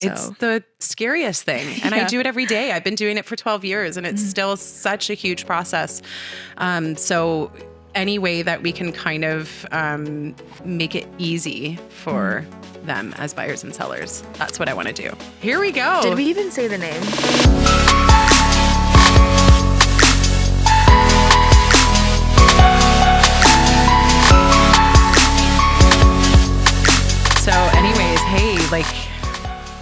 It's the scariest thing. And I do it every day. I've been doing it for 12 years and it's still such a huge process. So any way that we can kind of make it easy for them as buyers and sellers, that's what I want to do. Here we go. Did we even say the name? So anyways, hey, like,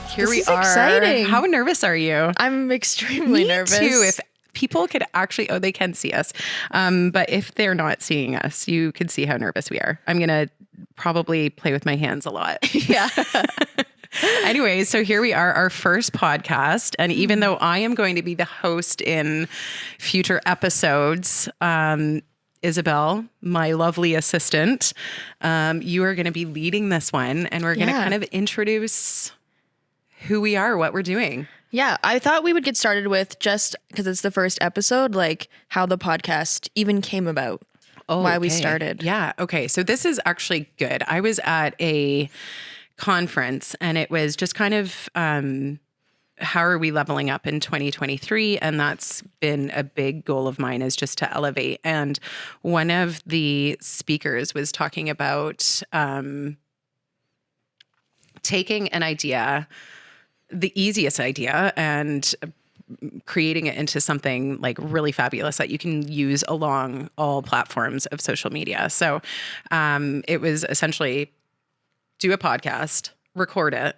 here we are. Exciting. How nervous are you? I'm extremely nervous. Me too. If people could actually, they can see us. But if they're not seeing us, you could see how nervous we are. I'm going to probably play with my hands a lot. Yeah. Anyway, so here we are, our first podcast. And even though I am going to be the host in future episodes, Isabel, my lovely assistant, you are going to be leading this one. And we're going to kind of introduce who we are, what we're doing. Yeah, I thought we would get started with, just because it's the first episode, like how the podcast even came about. Why we started. Yeah. Okay. So this is actually good. I was at a conference and it was just kind of how are we leveling up in 2023? And that's been a big goal of mine, is just to elevate. And one of the speakers was talking about taking an idea, the easiest idea, and creating it into something like really fabulous that you can use along all platforms of social media. So it was essentially do a podcast, record it,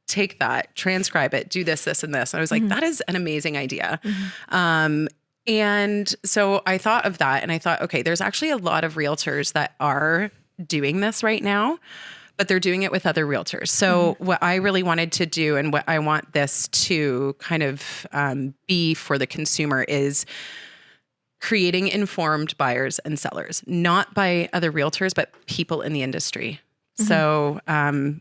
take that, transcribe it, do this, this, and this. And I was like, that is an amazing idea. And so I thought of that and I thought, okay, there's actually a lot of realtors that are doing this right now, but they're doing it with other realtors. So what I really wanted to do, and what I want this to kind of be for the consumer, is creating informed buyers and sellers, not by other realtors, but people in the industry. So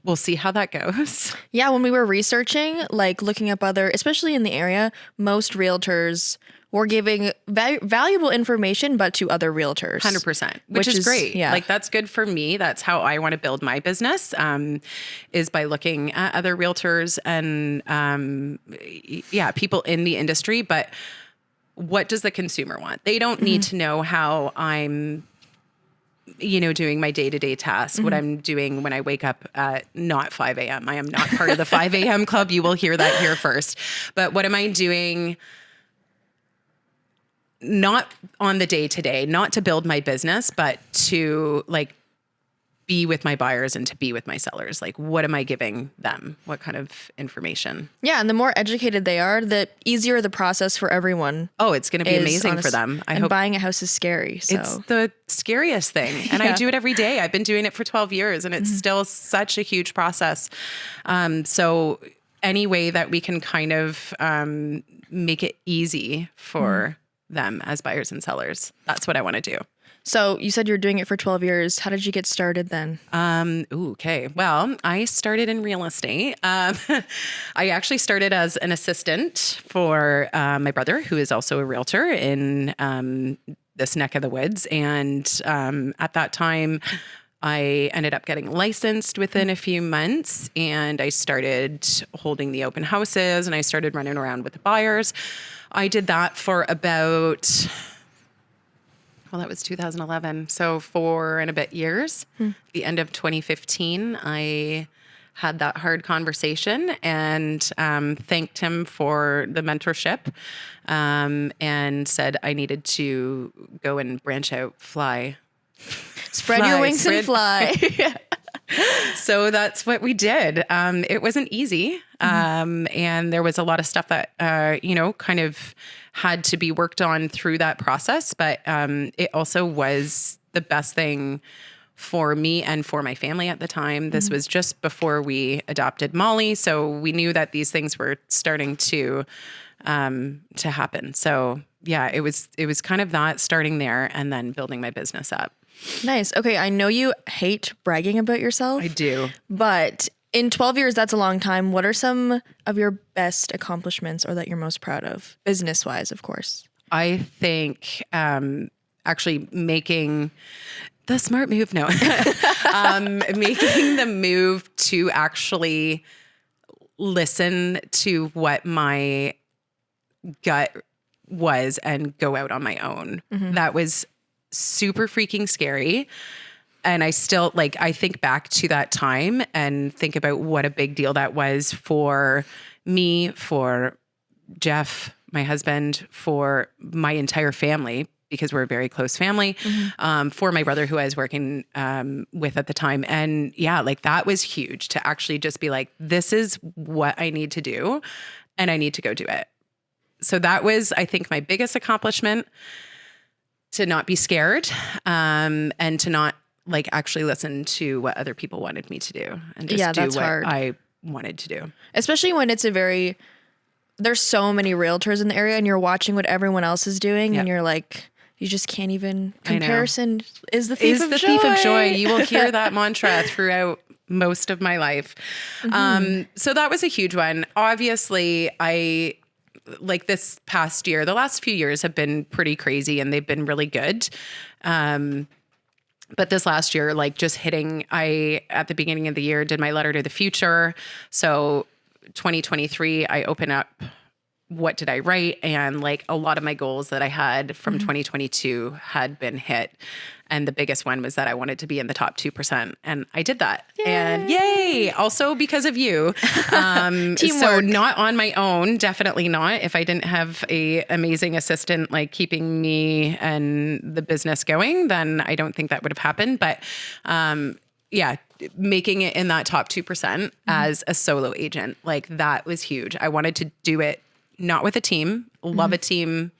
we'll see how that goes. Yeah, when we were researching, like looking up other, especially in the area, most realtors were giving valuable information, but to other realtors. 100%, which is great. Yeah. Like, that's good for me. That's how I want to build my business, is by looking at other realtors and, people in the industry. But what does the consumer want? They don't need to know how I'm, doing my day-to-day tasks, what I'm doing when I wake up at not 5 a.m. I am not part of the 5 a.m. club. You will hear that here first. But what am I doing not on the day-to-day, not to build my business, but to like be with my buyers and to be with my sellers? Like, what am I giving them? What kind of information? Yeah, and the more educated they are, the easier the process for everyone. Oh, it's going to be amazing for them. I hope buying a house is scary. So it's the scariest thing. And I do it every day. I've been doing it for 12 years and it's still such a huge process. So any way that we can kind of make it easy for them as buyers and sellers, that's what I want to do. So you said you're doing it for 12 years. How did you get started then? Okay. Well, I started in real estate. I actually started as an assistant for my brother, who is also a realtor in this neck of the woods. And at that time, I ended up getting licensed within a few months, and I started holding the open houses and I started running around with the buyers. I did that for about... Well, that was 2011. So 4 and a bit years. The end of 2015, I had that hard conversation and thanked him for the mentorship and said I needed to go and branch out, fly. Spread your wings and fly. So that's what we did. It wasn't easy. And there was a lot of stuff that, kind of had to be worked on through that process. But it also was the best thing for me and for my family at the time. This was just before we adopted Molly. So we knew that these things were starting to happen. So yeah, it was kind of that, starting there and then building my business up. Nice. Okay, I know you hate bragging about yourself. I do. But in 12 years, that's a long time. What are some of your best accomplishments, or that you're most proud of, business-wise, of course? I think actually making the smart move, making the move to actually listen to what my gut was and go out on my own. That was super freaking scary. And I still I think back to that time and think about what a big deal that was for me, for Jeff, my husband, for my entire family, because we're a very close family, for my brother who I was working with at the time. And yeah, that was huge to actually just be like, this is what I need to do and I need to go do it. So that was, I think, my biggest accomplishment, to not be scared and to not actually listen to what other people wanted me to do and just do what hard. I wanted to do. Especially when it's there's so many realtors in the area and you're watching what everyone else is doing and you're like, you just can't even, comparison is the thief of joy. Thief of joy. You will hear that mantra throughout most of my life. So that was a huge one. Obviously, this past year, the last few years have been pretty crazy and they've been really good. But this last year, just hitting, at the beginning of the year, did my letter to the future. So 2023, I open up, what did I write? And a lot of my goals that I had from 2022 had been hit. And the biggest one was that I wanted to be in the top 2%. And I did that. Yay. And yay! Also because of you. Teamwork. So not on my own, definitely not. If I didn't have a amazing assistant keeping me and the business going, then I don't think that would have happened. But yeah, making it in that top 2% as a solo agent, that was huge. I wanted to do it not with a team, love a team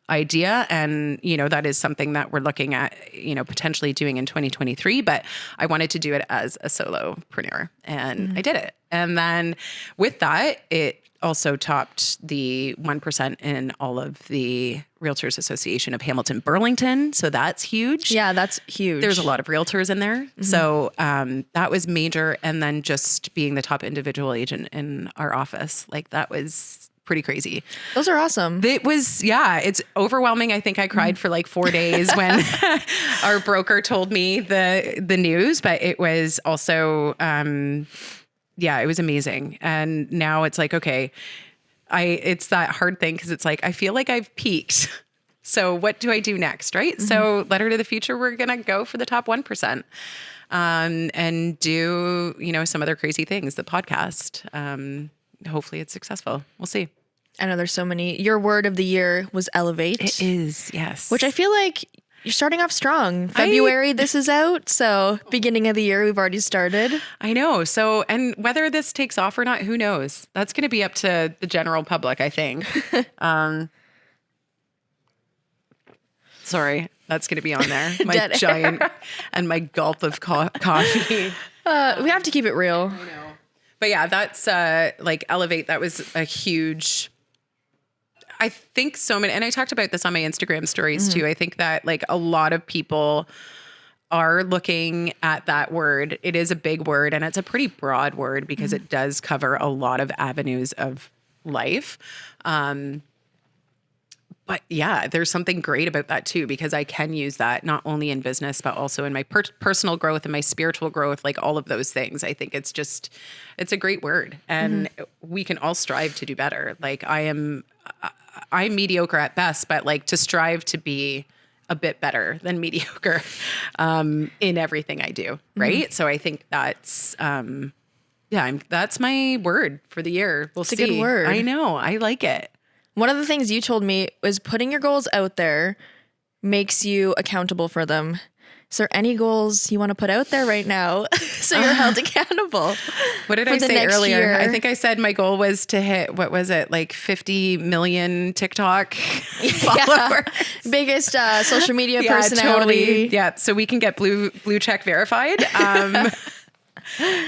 idea. And, that is something that we're looking at, potentially doing in 2023, but I wanted to do it as a solopreneur and I did it. And then with that, it also topped the 1% in all of the Realtors Association of Hamilton Burlington. So that's huge. Yeah, that's huge. There's a lot of realtors in there. So that was major. And then just being the top individual agent in our office, that was pretty crazy. Those are awesome. It was, it's overwhelming. I think I cried for 4 days when our broker told me the news, but it was also, it was amazing. And now it's okay, it's that hard thing. Cause it's I feel like I've peaked. So what do I do next? Right. So letter to the future, we're going to go for the top 1%. And do, some other crazy things, the podcast. Hopefully it's successful. We'll see. I know there's so many. Your word of the year was elevate. It is, yes. Which I feel like you're starting off strong. February, this is out. So beginning of the year, we've already started. I know. So, and whether this takes off or not, who knows? That's going to be up to the general public, I think. Sorry, that's going to be on there. My giant and my gulp of coffee. We have to keep it real. I know. But yeah, that's Elevate. That was a huge, I think so many, and I talked about this on my Instagram stories too. I think that a lot of people are looking at that word. It is a big word and it's a pretty broad word because it does cover a lot of avenues of life. But yeah, there's something great about that too, because I can use that not only in business, but also in my personal growth and my spiritual growth, all of those things. I think it's a great word and we can all strive to do better. I'm mediocre at best, but to strive to be a bit better than mediocre in everything I do. Right. So I think that's, that's my word for the year. We'll see. It's a good word. I know. I like it. One of the things you told me was putting your goals out there makes you accountable for them. Is there any goals you want to put out there right now so you're held accountable? What did I say earlier? Year? I think I said my goal was to hit, 50 million TikTok followers. Biggest social media personality. Totally. Yeah, so we can get blue check verified.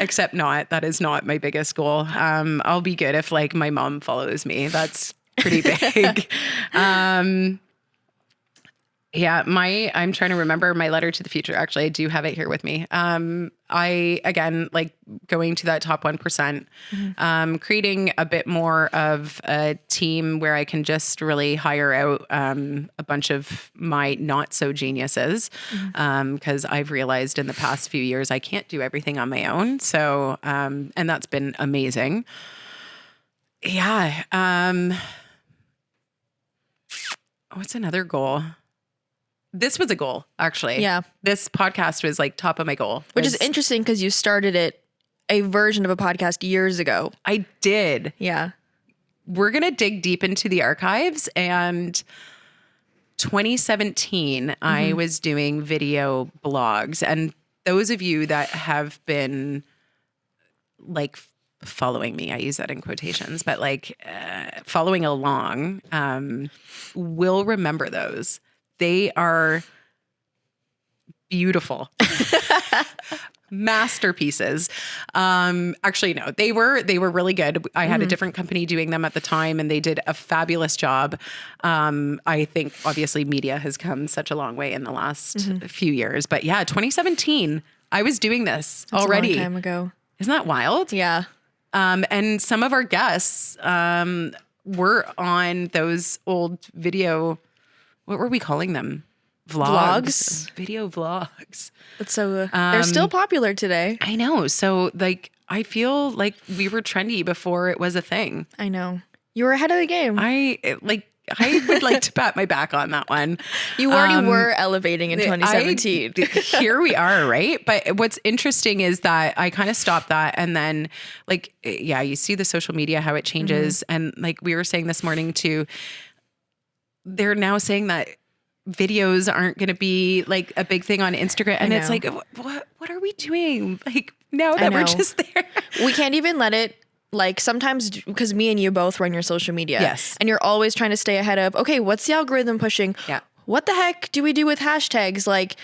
Except not. That is not my biggest goal. I'll be good if my mom follows me. That's pretty big. I'm trying to remember my letter to the future. Actually, I do have it here with me. I, again, going to that top 1%, creating a bit more of a team where I can just really hire out a bunch of my not so geniuses. Because I've realized in the past few years, I can't do everything on my own. So, and that's been amazing. Yeah. What's another goal? This was a goal, actually. Yeah. This podcast was like top of my goal. Which is Was- interesting because you started it, a version of a podcast years ago. I did. Yeah. We're going to dig deep into the archives. And 2017, I was doing video blogs. And those of you that have been like following me, I use that in quotations, but like following along, will remember those. They are beautiful. Masterpieces. Actually, no, they were really good. I had a different company doing them at the time, and they did a fabulous job. I think obviously media has come such a long way in the last few years, but yeah, 2017, I was doing this That's already. a long time ago. Isn't that wild? Yeah. And some of our guests were on those old video. What were we calling them? Vlogs? Video vlogs. That's so, they're still popular today. I know. So like, I feel like we were trendy before it was a thing. I know. You were ahead of the game. I would like to pat my back on that one. You already were elevating in 2017. Here we are, right? But what's interesting is that I kind of stopped that. And then like, yeah, you see the social media, how it changes. And like we were saying this morning too, they're now saying that videos aren't going to be like a big thing on Instagram. And it's like, what are we doing? Like now that we're just there. We can't even let it, like sometimes, because me and you both run your social media. Yes. And you're always trying to stay ahead of, okay, what's the algorithm pushing? Yeah. What the heck do we do with hashtags? Like,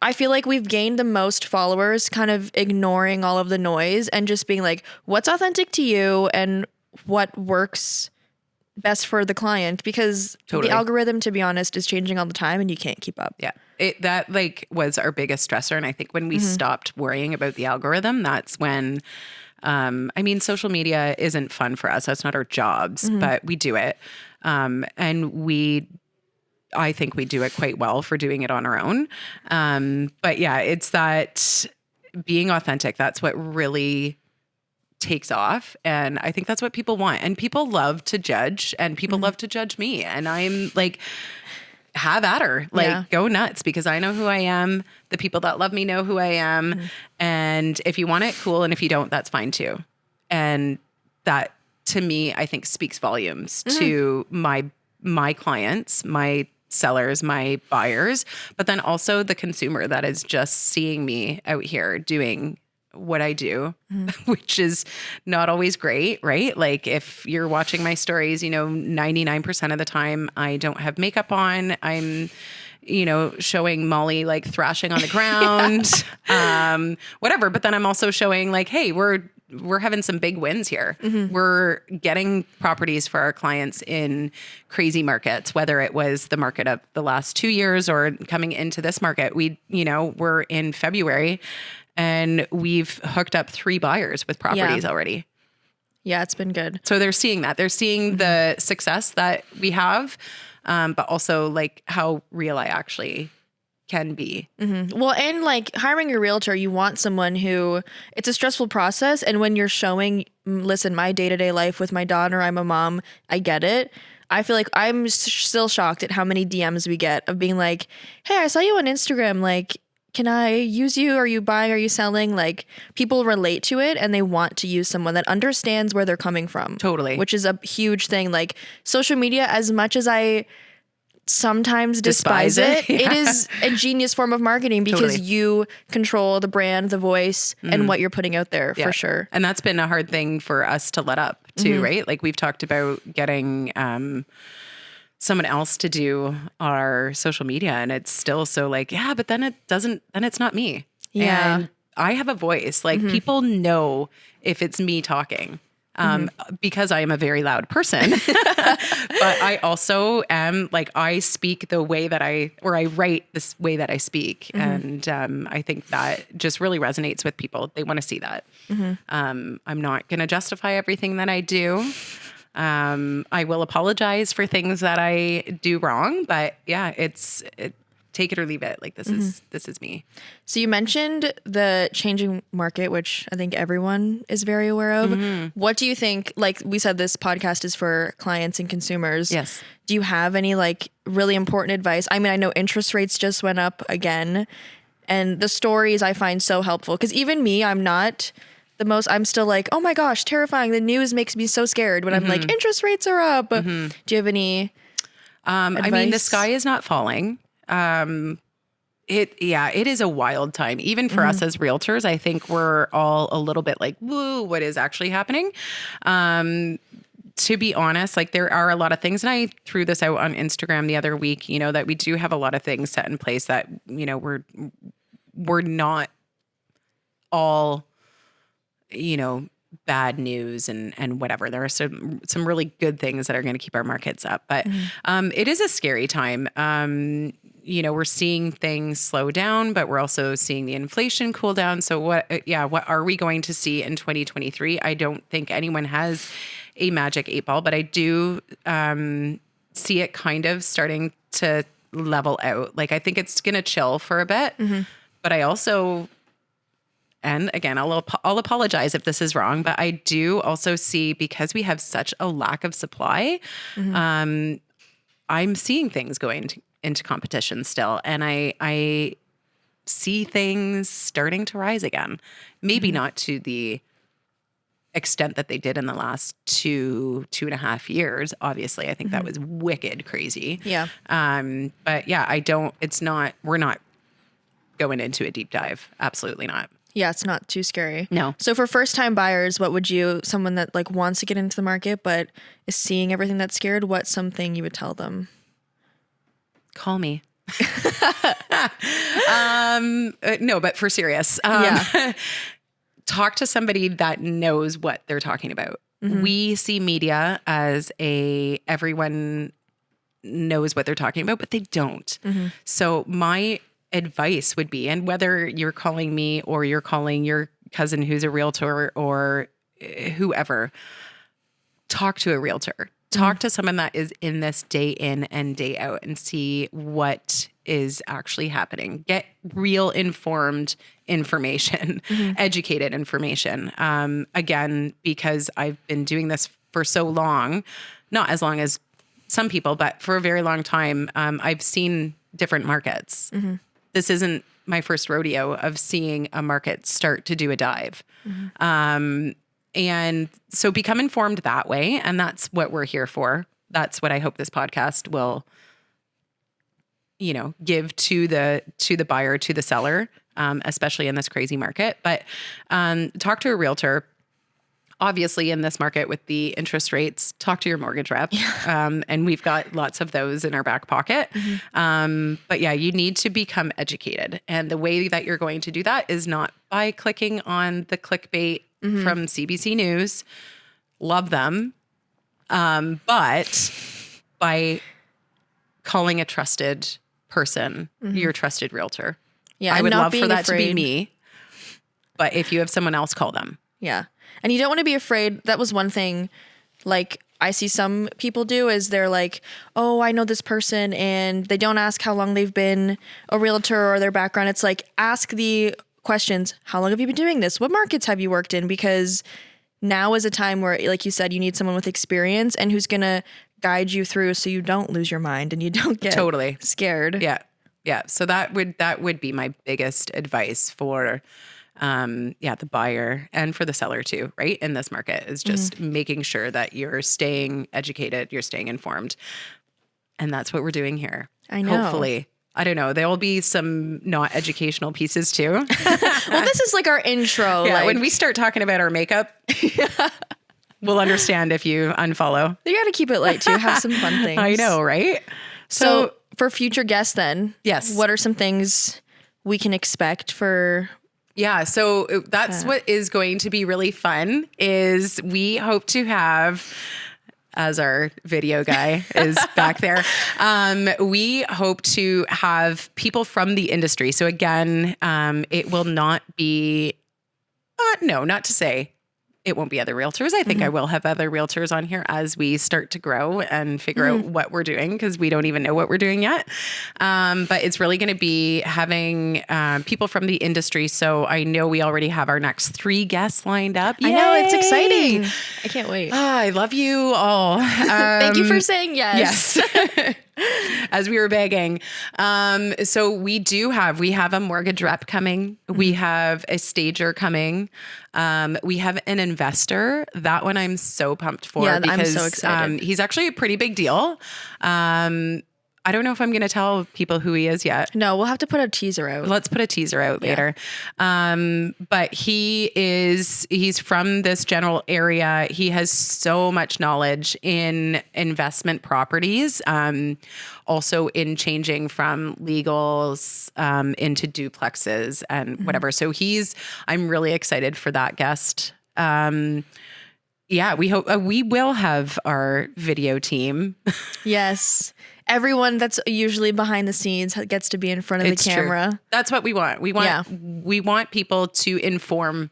I feel like we've gained the most followers kind of ignoring all of the noise and just being like, what's authentic to you and what works best for the client, because the algorithm, to be honest, is changing all the time and you can't keep up. Yeah. That like was our biggest stressor. And I think when we stopped worrying about the algorithm, that's when, I mean, social media isn't fun for us. That's not our jobs, but we do it. And I think we do it quite well for doing it on our own. But yeah, it's that being authentic. That's what really takes off. And I think that's what people want. And people love to judge, and people love to judge me. And I'm like, have at her, like go nuts, because I know who I am. The people that love me know who I am. And if you want it, cool. And if you don't, that's fine too. And that to me, I think speaks volumes to my clients, my sellers, my buyers, but then also the consumer that is just seeing me out here doing what I do, which is not always great, right? Like if you're watching my stories, 99% of the time I don't have makeup on. I'm, showing Molly like thrashing on the ground, whatever. But then I'm also showing like, hey, we're having some big wins here. We're getting properties for our clients in crazy markets, whether it was the market of the last 2 years or coming into this market. We're in February and we've hooked up 3 buyers with properties already. Yeah, it's been good. So they're seeing that. They're seeing the success that we have, but also like how real I actually can be. Well, and like hiring a realtor, you want someone who, it's a stressful process. And when you're showing, listen, my day-to-day life with my daughter, I'm a mom, I get it. I feel like I'm still shocked at how many DMs we get of being like, hey, I saw you on Instagram. Like, can I use you? Are you buying? Are you selling? Like people relate to it and they want to use someone that understands where they're coming from. Totally. Which is a huge thing. Like social media, as much as I sometimes despise it, it is a genius form of marketing because you control the brand, the voice, and what you're putting out there for sure. And that's been a hard thing for us to let up too, right? Like we've talked about getting someone else to do our social media, and it's still so like, yeah, but then it's not me. Yeah. And I have a voice. Like people know if it's me talking. Because I am a very loud person, but I also am like, I speak the way that I write this way that I speak. And I think that just really resonates with people. They want to see that. I'm not going to justify everything that I do. I will apologize for things that I do wrong, but yeah, take it or leave it. Like this is me. So you mentioned the changing market, which I think everyone is very aware of. What do you think, like we said, this podcast is for clients and consumers. Yes. Do you have any like really important advice? I mean, I know interest rates just went up again, and the stories I find so helpful, because even me, I'm still like, oh my gosh, terrifying. The news makes me so scared when I'm like, interest rates are up. Do you have any I mean, the advice? sky is not falling. It is a wild time. Even for us as realtors, I think we're all a little bit like, woo, what is actually happening? To be honest, like there are a lot of things, and I threw this out on Instagram the other week, that we do have a lot of things set in place that, we're not all, bad news and whatever. There are some really good things that are going to keep our markets up, but it is a scary time. We're seeing things slow down, but we're also seeing the inflation cool down. So what are we going to see in 2023? I don't think anyone has a magic 8-ball, but I do see it kind of starting to level out. Like I think it's going to chill for a bit, but I also, and again, I'll apologize if this is wrong, but I do also see, because we have such a lack of supply, I'm seeing things going into competition still. And I see things starting to rise again. Maybe not to the extent that they did in the last 2.5 years. Obviously, I think that was wicked crazy. Yeah. But yeah, we're not going into a deep dive. Absolutely not. Yeah, it's not too scary. No. So for first-time buyers, what would someone that like wants to get into the market but is seeing everything that's scared, what's something you would tell them? Call me. No, but for serious. Talk to somebody that knows what they're talking about. We see media as everyone knows what they're talking about, but they don't. So my advice would be, and whether you're calling me or you're calling your cousin who's a realtor or whoever, talk to a realtor. Talk to someone that is in this day in and day out and see what is actually happening. Get real informed information, educated information. Again, because I've been doing this for so long, not as long as some people, but for a very long time, I've seen different markets. This isn't my first rodeo of seeing a market start to do a dive. And so become informed that way. And that's what we're here for. That's what I hope this podcast will, give to the buyer, to the seller, especially in this crazy market. But talk to a realtor. Obviously, in this market with the interest rates, talk to your mortgage rep. And we've got lots of those in our back pocket. But yeah, you need to become educated. And the way that you're going to do that is not by clicking on the clickbait from CBC News. Love them. But by calling a trusted person, your trusted realtor. Yeah, I would not love being for that to be afraid. me. But if you have someone else, call them. Yeah. And you don't want to be afraid. That was one thing, like, I see some people do is they're like, oh, I know this person, and they don't ask how long they've been a realtor or their background. It's like, ask the questions. How long have you been doing this? What markets have you worked in? Because now is a time where, like you said, you need someone with experience and who's going to guide you through so you don't lose your mind and you don't get Totally scared. Yeah. Yeah. So that would be my biggest advice for the buyer and for the seller too, right? In this market is just making sure that you're staying educated, you're staying informed. And that's what we're doing here. I know. Hopefully. I don't know. There will be some not educational pieces too. Well, this is like our intro. Yeah, like, when we start talking about our makeup, we'll understand if you unfollow. you got to keep it light too. Have some fun things. I know, right? So for future guests then, yes. What are some things we can expect for... Yeah, so that's what is going to be really fun is we hope to have, as our video guy is back there, we hope to have people from the industry. So again, it will not be, not to say, it won't be other realtors. I think I will have other realtors on here as we start to grow and figure out what we're doing, because we don't even know what we're doing yet. But it's really going to be having people from the industry. So I know we already have our next 3 guests lined up. I know, it's Yay! exciting. I can't wait. I love you all. Thank you for saying yes. Yes. As we were begging. So we have a mortgage rep coming. We have a stager coming. We have an investor. That one I'm so pumped for, Yeah, because I'm so excited. he's actually a pretty big deal. I don't know if I'm going to tell people who he is yet. No, we'll have to put a teaser out. Let's put a teaser out later. But he's from this general area. He has so much knowledge in investment properties, also in changing from legals into duplexes and whatever. So I'm really excited for that guest. Yeah, we hope we will have our video team. Yes. Everyone that's usually behind the scenes gets to be in front of the camera. True. That's what we want. We want people to inform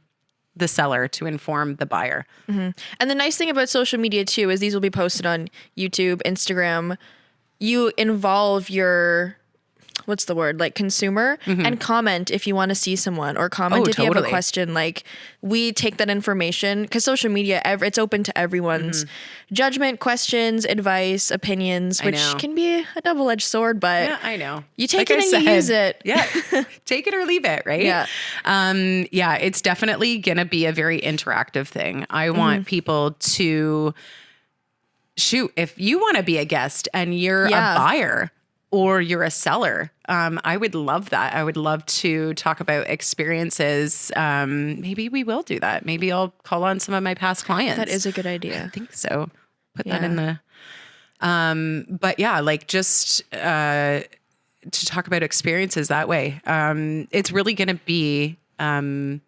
the seller, to inform the buyer. And the nice thing about social media too is these will be posted on YouTube, Instagram. You involve your consumer, and comment if you want to see someone, or comment if you have a question. Like, we take that information, because social media, it's open to everyone's judgment, questions, advice, opinions, which can be a double-edged sword, but yeah, I know. You take it and you use it. Yeah. Take it or leave it, right? Yeah. Yeah, it's definitely going to be a very interactive thing. I want people to if you want to be a guest and you're a buyer, or you're a seller, I would love that. I would love to talk about experiences. Maybe we will do that. Maybe I'll call on some of my past clients. That is a good idea. I think so. Put that in the... but yeah, like just to talk about experiences that way. It's really going to be, a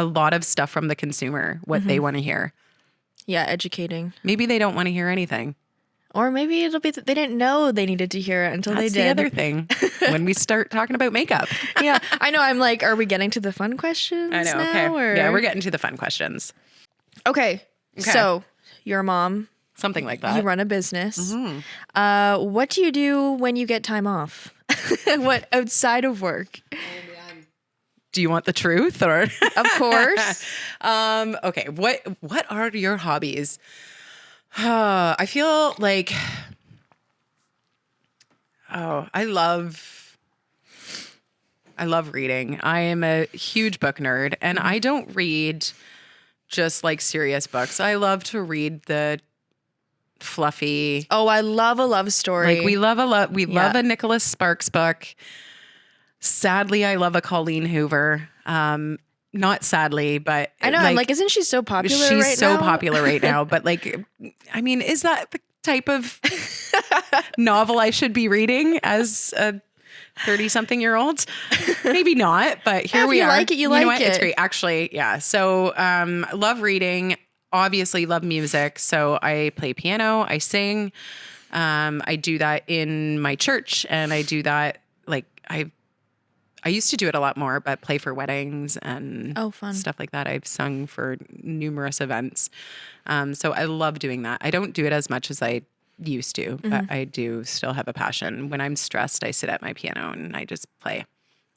lot of stuff from the consumer, what they want to hear. Yeah, educating. Maybe they don't want to hear anything. Or maybe it'll be they didn't know they needed to hear it until That's they did. the other thing. When we start talking about makeup. Yeah, I know. I'm like, are we getting to the fun questions? I know. Now, Okay. Yeah, we're getting to the fun questions. Okay. So you're a mom. Something like that. You run a business. What do you do when you get time off? What outside of work? Do you want the truth, or? Of course. Okay. What are your hobbies? I feel like, I love reading. I am a huge book nerd, and I don't read just like serious books. I love to read the fluffy. Oh, I love a love story. Like we love a Nicholas Sparks book. Sadly, I love a Colleen Hoover. Not sadly, but I know. I'm like, isn't she so popular right now? She's so popular right now. But like, I mean, is that the type of novel I should be reading as a 30-something-year-old? Maybe not, but here we are. If you like it, you like know what? it. It's great. Actually, yeah. So love reading. Obviously love music. So I play piano. I sing. I do that in my church, and I do that like I used to do it a lot more, but play for weddings and stuff like that. I've sung for numerous events. So I love doing that. I don't do it as much as I used to, but I do still have a passion. When I'm stressed, I sit at my piano and I just play.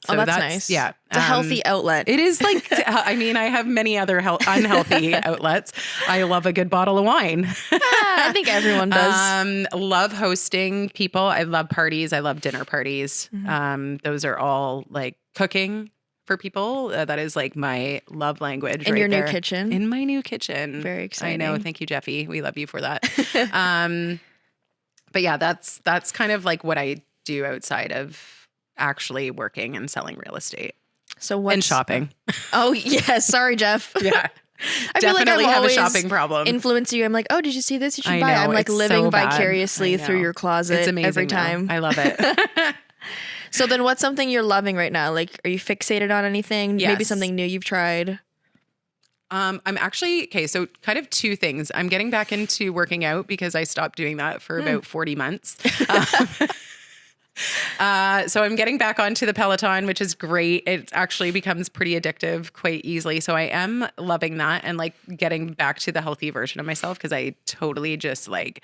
So that's nice. Yeah. It's a healthy outlet. It is like, I mean, I have many other unhealthy outlets. I love a good bottle of wine. I think everyone does. Love hosting people. I love parties. I love dinner parties. Those are all like cooking for people. That is like my love language. In your new kitchen? In my new kitchen. Very exciting. I know. Thank you, Jeffy. We love you for that. But yeah, that's kind of like what I do outside of actually working and selling real estate. So and shopping. Oh yeah, sorry, Jeff. Yeah. I feel like Definitely I'm have a always shopping problem. Influence you. I'm like, oh, did you see this? You should I buy it. know, I'm like it's living so bad. vicariously through your closet It's amazing every time. though. I love it. So then what's something you're loving right now? Like, are you fixated on anything? Yes. Maybe something new you've tried? I'm actually, so kind of two things. I'm getting back into working out because I stopped doing that for about 40 months. So I'm getting back onto the Peloton, which is great. It actually becomes pretty addictive quite easily. So I am loving that and like getting back to the healthy version of myself because I totally just like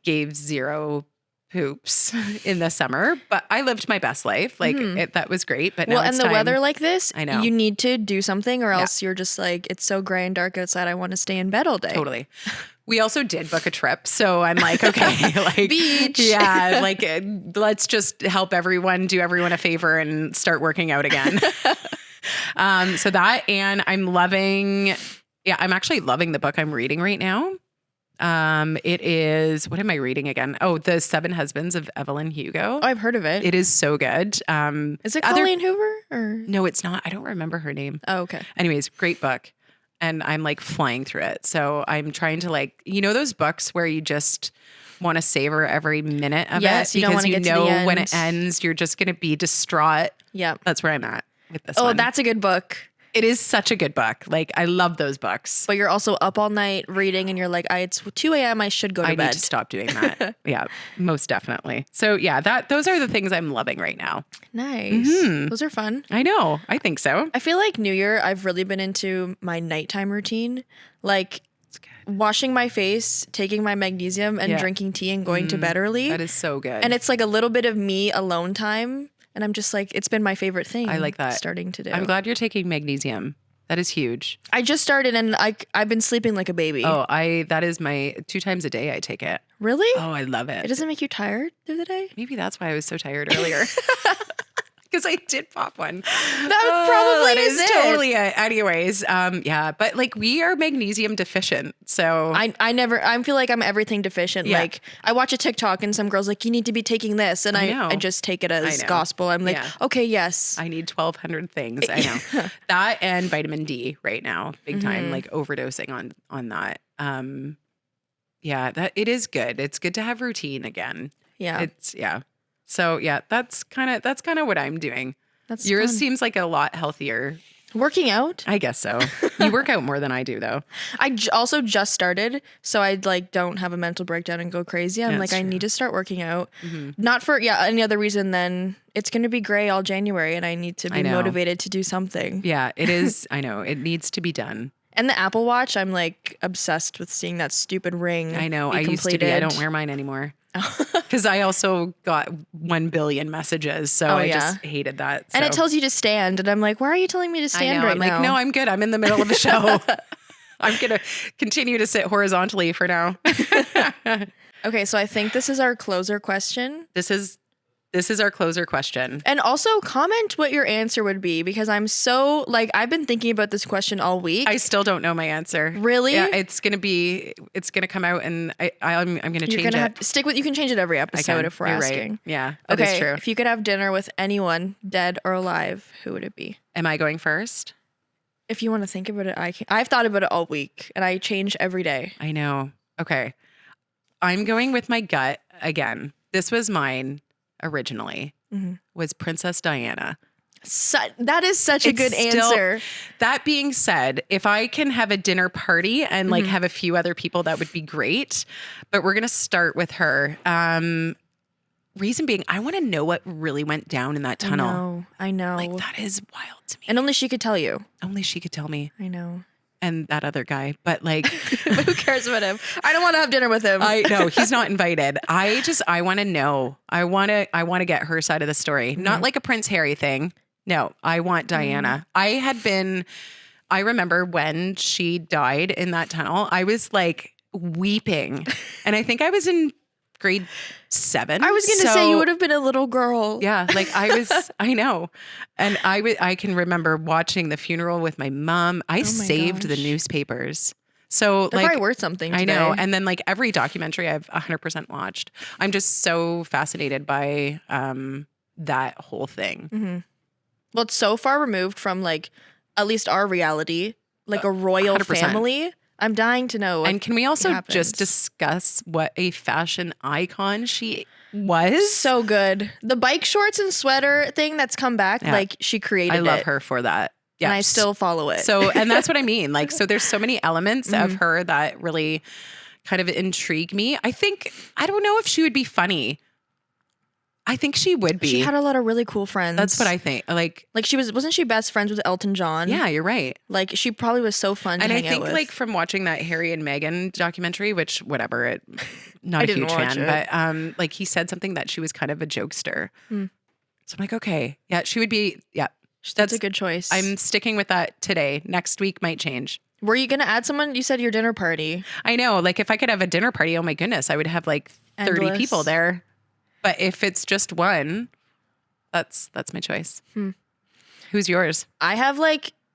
gave zero poops in the summer, but I lived my best life. Like that was great. But now Well, and it's the time. weather like this, I know. you need to do something or else you're just like, it's so gray and dark outside. I want to stay in bed all day. Totally. We also did book a trip. So I'm like, okay, like Beach. Yeah. Like let's just help do everyone a favor and start working out again. So that, and I'm actually loving the book I'm reading right now. It is, what am I reading again? Oh, The 7 Husbands of Evelyn Hugo. Oh, I've heard of it. It is so good. Is it Colleen Hoover or? No, it's not. I don't remember her name. Oh, okay. Anyways, great book. And I'm like flying through it. So I'm trying to like, those books where you just want to savor every minute of Yes, it you don't because wanna get to the end. when it ends, you're just going to be distraught. Yeah. That's where I'm at with this Oh, one. that's a good book. It is such a good book. Like I love those books. But you're also up all night reading and you're like, it's 2 a.m. I should go to I bed. need to stop doing that. Yeah, most definitely. So yeah, those are the things I'm loving right now. Nice. Those are fun. I know. I think so. I feel like New Year, I've really been into my nighttime routine. Like washing my face, taking my magnesium and Yeah. drinking tea and going to bed early. That is so good. And it's like a little bit of me alone time. And I'm just like, it's been my favorite thing. I like that. Starting to do. I'm glad you're taking magnesium. That is huge. I just started and I've been sleeping like a baby. Oh, that is my 2 times a day I take it. Really? Oh, I love it. It doesn't make you tired through the day? Maybe that's why I was so tired earlier. Because I did pop one. That probably that is it. totally it. Anyways, yeah, but like we are magnesium deficient, so I feel like I'm everything deficient. Yeah. Like I watch a TikTok and some girl's like, you need to be taking this. And I know. I just take it as I know. gospel. I'm like, Yeah. okay, yes. I need 1,200 things. I know that and vitamin D right now, big time, like overdosing on that. Yeah, that it is good. It's good to have routine again. Yeah. So yeah, that's kind of what I'm doing. That's Yours fun. seems like a lot healthier. Working out. I guess so. You work out more than I do, though. I also just started, so I like don't have a mental breakdown and go crazy. I'm That's like, I true. need to start working out. Not for any other reason than it's going to be gray all January, and I need to be know. motivated to do something. Yeah, it is. I know it needs to be done. And the Apple Watch, I'm like obsessed with seeing that stupid ring. I know. be I used to be. I completed. don't wear mine anymore because I also got 1 billion messages, so I yeah. just hated that. And it so. tells you to stand, and I'm like, why are you telling me to I stand know. right I'm now? like, no, I'm good. I'm in the middle of a show. I'm gonna continue to sit horizontally for now. Okay, so I think this is our closer question. This is our closer question. And also comment what your answer would be because I'm so like I've been thinking about this question all week. I still don't know my answer. Really? Yeah, it's gonna come out, and I'm gonna You're change gonna it. have to stick with. You can change it every I episode can. if we're You're asking. right. Yeah, that is Okay, true. if you could have dinner with anyone, dead or alive, who would it be? Am I going first? If you want to think about it, I can. I've thought about it all week, and I change every day. I know. Okay, I'm going with my gut again. This was mine originally. Was Princess Diana. That is such a It's good still- answer. That being said, if I can have a dinner party and like have a few other people, that would be great. But we're gonna start with her. Reason being, I want to know what really went down in that tunnel. I know. Like that is wild to me. And only she could tell you. Only she could tell me, I know. and that other guy. But like, But who cares about him? I don't want to have dinner with him. I know he's not invited. I want to know. I want to get her side of the story. Not like a Prince Harry thing. No, I want Diana. I remember when she died in that tunnel, I was like weeping. And I think I was in grade 7. I was going to say you would have been a little girl. Yeah, like I know. And I can remember watching the funeral with my mom. I saved the gosh. newspapers. So They're like probably worth something I today. know. And then like every documentary I've 100% watched. I'm just so fascinated by that whole thing. Well, it's so far removed from like at least our reality, like a royal 100%. family. I'm dying to know. And can we also happens. just discuss what a fashion icon she was? So good. The bike shorts and sweater thing that's come back, Yeah. like she created I love it. her for that. Yeah. And I still follow it. So, and that's what I mean. Like, so there's so many elements of her that really kind of intrigue me. I don't know if she would be funny. I think she would be. She had a lot of really cool friends. That's what I think. Like wasn't she best friends with Elton John? yeah, you're right. Like she probably was so fun to And I hang out think with. like from watching that Harry and Meghan documentary, which whatever, not I a didn't huge watch fan, it. but like he said something that she was kind of a jokester. So I'm like, okay, yeah, she would be. Yeah, That's a good choice. I'm sticking with that today. Next week might change. Were you gonna add someone? You said your dinner party. I know. Like if I could have a dinner party, oh my goodness, I would have like 30 Endless. people there. But if it's just one, that's my choice. Who's yours? I have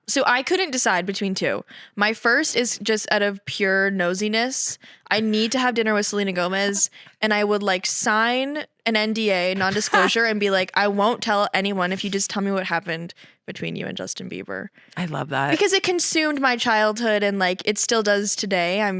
so I couldn't decide between two. My first is just out of pure nosiness. I need to have dinner with Selena Gomez, and I would sign an NDA, non-disclosure, and be like, I won't tell anyone if you just tell me what happened between you and Justin Bieber, I love that. because it consumed my childhood, and it still does today. I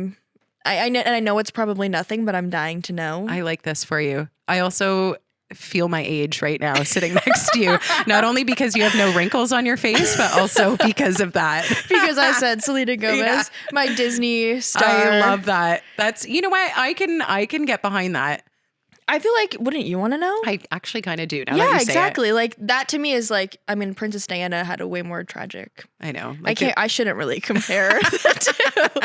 know, and I know it's probably nothing, but I'm dying to know. I like this for you. I also feel my age right now sitting next to you, not only because you have no wrinkles on your face, but also because of that. Because I said Selena Gomez, Yeah. my Disney star. I love that. That's, you know what? I can get behind that. I feel like, wouldn't you want to know? I actually kind of do now that Yeah, you say exactly. That to me is Princess Diana had a way more tragic. it. I know. I shouldn't really compare. the two.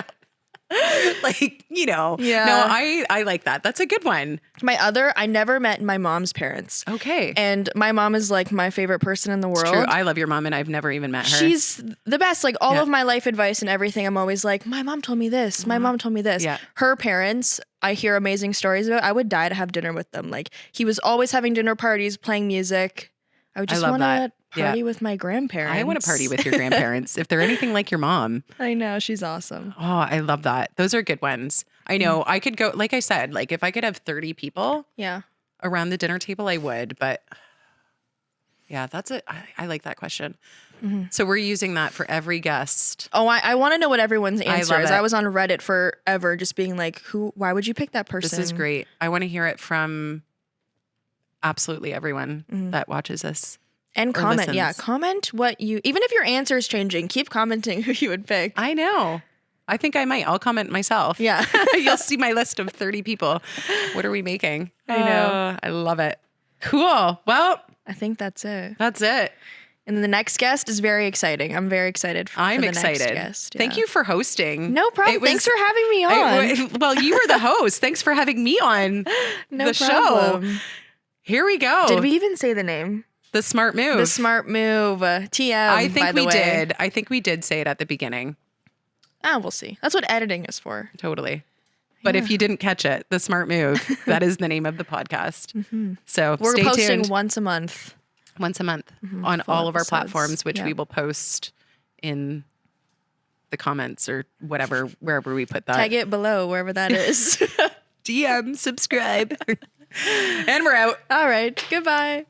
Yeah. No, I like that. That's a good one. I never met my mom's parents. Okay. And my mom is my favorite person in the world. It's true. I love your mom and I've never even met her. She's the best. All Yeah. of my life advice and everything, I'm always my mom told me this. My mom told me this. Yeah. Her parents, I hear amazing stories about. I would die to have dinner with them. He was always having dinner parties, playing music. I would just love want that. to party with my grandparents. I want to party with your grandparents if they're anything like your mom. I know. She's awesome. Oh, I love that. Those are good ones. I know. I could go, like I said, if I could have 30 people Yeah. around the dinner table, I would. But yeah, that's it. I like that question. So we're using that for every guest. Oh, I want to know what everyone's answer love is. it. I was on Reddit forever just being why would you pick that person? This is great. I want to hear it from absolutely everyone that watches this. And Or comment. Yeah. listens. Comment even if your answer is changing, keep commenting who you would pick. I know. I think I might. I'll comment myself. Yeah. You'll see my list of 30 people. What are we making? I know. I love it. Cool. Well, I think that's it. that's it. And then the next guest is very exciting. I'm very excited for I'm the excited. next guest. Thank Yeah. you for hosting. No problem. It was- Thanks for having me on. well, you were the host. Thanks for having me on No the show. problem. Here we go. Did we even say the name? The smart move. The Smart Move. TM. I by think the we way. did. I think we did say it at the beginning. We'll see. That's what editing is for. Totally. But if you didn't catch it, the smart move, that is the name of the podcast. So We're stay posting tuned once a month. once a month on full all of our episodes. platforms, which Yeah. we will post in the comments or whatever, wherever we put that. Tag it below, wherever that is. DM, subscribe. And we're out. All right. Goodbye.